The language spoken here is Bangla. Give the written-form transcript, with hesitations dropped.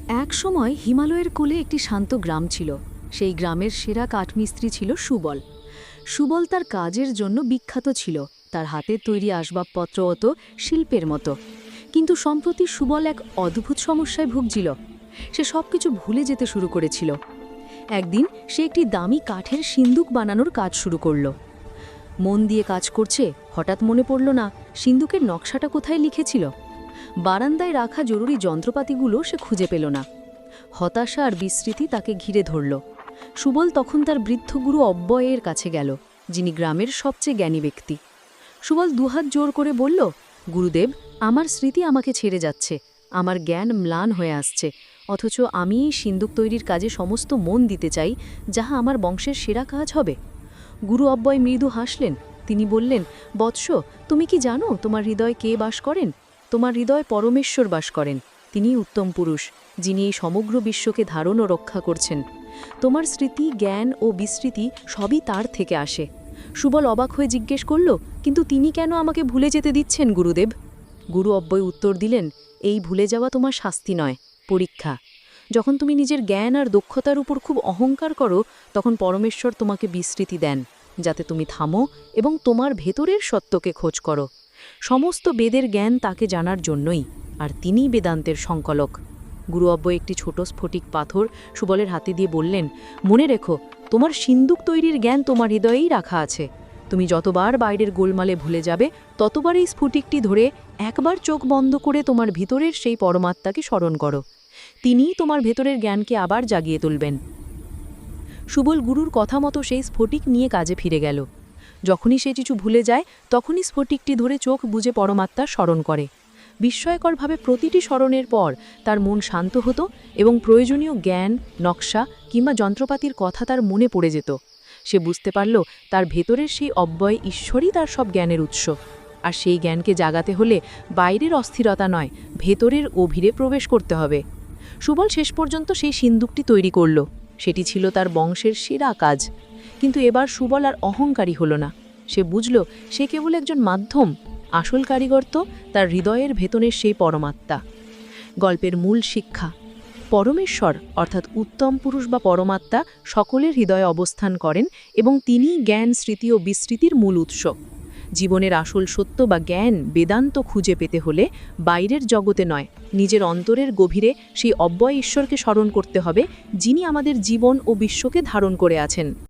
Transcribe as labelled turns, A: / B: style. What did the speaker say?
A: এক সময় হিমালয়ের কোলে একটি শান্ত গ্রাম ছিল। সেই গ্রামের সেরা কাঠমিস্ত্রি ছিল সুবল। সুবল তার কাজের জন্য বিখ্যাত ছিল। তার হাতের তৈরি আসবাবপত্র হতো শিল্পের মতো। কিন্তু সম্প্রতি সুবল এক অদ্ভুত সমস্যায় ভুগছিল। সে সবকিছু ভুলে যেতে শুরু করেছিল। একদিন সে একটি দামি কাঠের সিন্দুক বানানোর কাজ শুরু করল। মন দিয়ে কাজ করছে, হঠাৎ মনে পড়ল না সিন্দুকের নকশাটা কোথায় লিখেছিল। বারান্দায় রাখা জরুরি যন্ত্রপাতিগুলো সে খুঁজে পেল না। হতাশা আর বিস্মৃতি তাকে ঘিরে ধরল। সুবল তখন তার বৃদ্ধ গুরু অব্যয়ের কাছে গেল, যিনি গ্রামের সবচেয়ে জ্ঞানী ব্যক্তি। সুবল দুহাত জোর করে বলল, গুরুদেব, আমার স্মৃতি আমাকে ছেড়ে যাচ্ছে, আমার জ্ঞান ম্লান হয়ে আসছে, অথচ আমি এই সিন্দুক তৈরির কাজে সমস্ত মন দিতে চাই, যাহা আমার বংশের সেরা কাজ হবে। গুরু অব্যয় মৃদু হাসলেন। তিনি বললেন, বৎস, তুমি কি জানো তোমার হৃদয় কে বাস করেন? তোমার হৃদয় পরমেশ্বর বাস করেন। তিনি উত্তম পুরুষ, যিনি এই সমগ্র বিশ্বকে ধারণ ও রক্ষা করছেন। তোমার স্মৃতি, জ্ঞান ও বিস্মৃতি সবই তার থেকে আসে। সুবল অবাক হয়ে জিজ্ঞেস করল, কিন্তু তিনি কেন আমাকে ভুলে যেতে দিচ্ছেন গুরুদেব? গুরু অব্যয় উত্তর দিলেন, এই ভুলে যাওয়া তোমার শাস্তি নয়, পরীক্ষা। যখন তুমি নিজের জ্ঞান আর দক্ষতার উপর খুব অহংকার করো, তখন পরমেশ্বর তোমাকে বিস্মৃতি দেন, যাতে তুমি থামো এবং তোমার ভেতরের সত্যকে খোঁজ করো। সমস্ত বেদের জ্ঞান তাকে জানার জন্যই, আর তিনিই বেদান্তের সংকলক। গুরু অব্যয় একটি ছোট স্ফটিক পাথর সুবলের হাতে দিয়ে বললেন, মনে রেখো, তোমার সিন্দুক তৈরির জ্ঞান তোমার হৃদয়েই রাখা আছে। তুমি যতবার বাইরের গোলমালে ভুলে যাবে, ততবার এই স্ফটিকটি ধরে একবার চোখ বন্ধ করে তোমার ভিতরের সেই পরমাত্মাকে স্মরণ করো। তিনিই তোমার ভেতরের জ্ঞানকে আবার জাগিয়ে তুলবেন। সুবল গুরুর কথা মতো সেই স্ফটিক নিয়ে কাজে ফিরে গেল। যখনই সে কিছু ভুলে যায়, তখনই স্ফটিকটি ধরে চোখ বুজে পরমাত্মা স্মরণ করে। বিস্ময়করভাবে প্রতিটি স্মরণের পর তার মন শান্ত হতো এবং প্রয়োজনীয় জ্ঞান, নকশা কিংবা যন্ত্রপাতির কথা তার মনে পড়ে যেত। সে বুঝতে পারল, তার ভেতরের সেই অব্যয় ঈশ্বরই তার সব জ্ঞানের উৎস। আর সেই জ্ঞানকে জাগাতে হলে বাইরের অস্থিরতা নয়, ভেতরের গভীরে প্রবেশ করতে হবে। সুবল শেষ পর্যন্ত সেই সিন্দুকটি তৈরি করল। সেটি ছিল তার বংশের সেরা কাজ। কিন্তু এবার সুবল আর অহংকারী হল না। সে বুঝল, সে কেবল একজন মাধ্যম, আসল কারিগর তো তার হৃদয়ের ভেতরের সেই পরমাত্মা। গল্পের মূল শিক্ষা: পরমেশ্বর অর্থাৎ উত্তম পুরুষ বা পরমাত্মা সকলের হৃদয়ে অবস্থান করেন এবং তিনিই জ্ঞান, স্মৃতি ও বিস্মৃতির মূল উৎস। জীবনের আসল সত্য বা জ্ঞান, বেদান্ত খুঁজে পেতে হলে বাইরের জগতে নয়, নিজের অন্তরের গভীরে সেই অব্যয় ঈশ্বরকে স্মরণ করতে হবে, যিনি আমাদের জীবন ও বিশ্বকে ধারণ করে আছেন।